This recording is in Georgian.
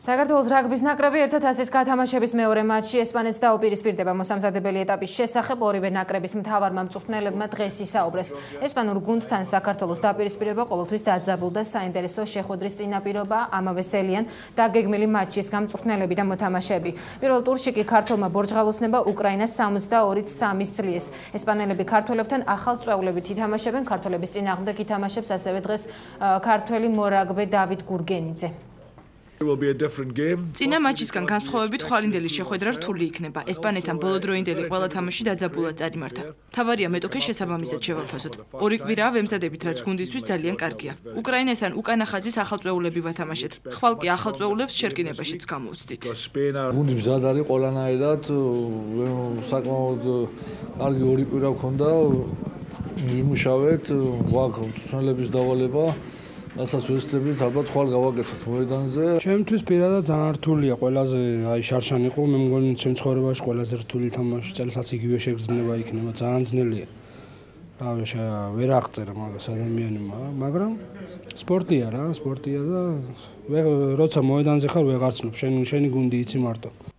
საქართველოს რაგბის ნაკრები ერთად ასის გათამაშების მეორე მატჩი ესპანეთს დაუპირისპირდება მოსამზადებელი ეტაპის შესახებ ორივე ნაკრების მთავარმა მწვრთნელებმა დღეს ისაუბრეს. ესპანურ გუნდთან საქართველოს დაპირისპირება ყოველთვის დაძაბულ და საინტერესო შეხვედრის წინაპირობა ამავე სელიან დაგეგმილი მატჩის გამწვრთნელები და მოთამაშეები. პირველ ტურში კი ქართველმა ბორჯღალოსნებმა უკრაინას 62-3 სძლიეს. ესპანელები ქართველებთან ახალ წვეულებით ითამაშებენ. ქართველების წინააღმდეგ ითამაშებს ასევე დღეს ქართველი მორაგბე დავით გურგენიძე. წინა მატჩისგან განსხვავებით ხვალინდელი შეხვედრა რთული იქნება. ესპანეთთან ბოლოდროინდელი ყველა თამაში დაძაბულად წარიმართა. თავარია მეტოქე შესაბამისად შევაფასოთ. ორი კვირაა ვემზადებით, რაც გუნდისთვის ძალიან კარგია. უკრაინასთან უკანა ხაზის ახალ წვეულები ვათამაშეთ. ხვალ კი ახალ წვეულებს შერკინებაშიც გამოვცდით. გუნდი მზად არის ყველანაირად, საკმაოდ კარგი ორი კვირა გქონდა. ვიმუშავეთ, გვაქვს მწვრთნელების დავალება. რასაც ვეცდებით, ალბათ ხვალ გავაკეთოთ მოედანზე. ჩემთვის პირადად ძალიან რთულია, ყველაზე შარშან იყო, მე მგონი ჩემ ცხოვრებაში ყველაზე რთული თამაში, წელსაც იგივე შეგრძნება იქნება, ძალიან ძნელია. ვერ აღწერა მაგას ადამიანმა, მაგრამ სპორტია და როცა მოედანზე ხარ ვეღარცნობ, შენი გუნდი იცი მარტო.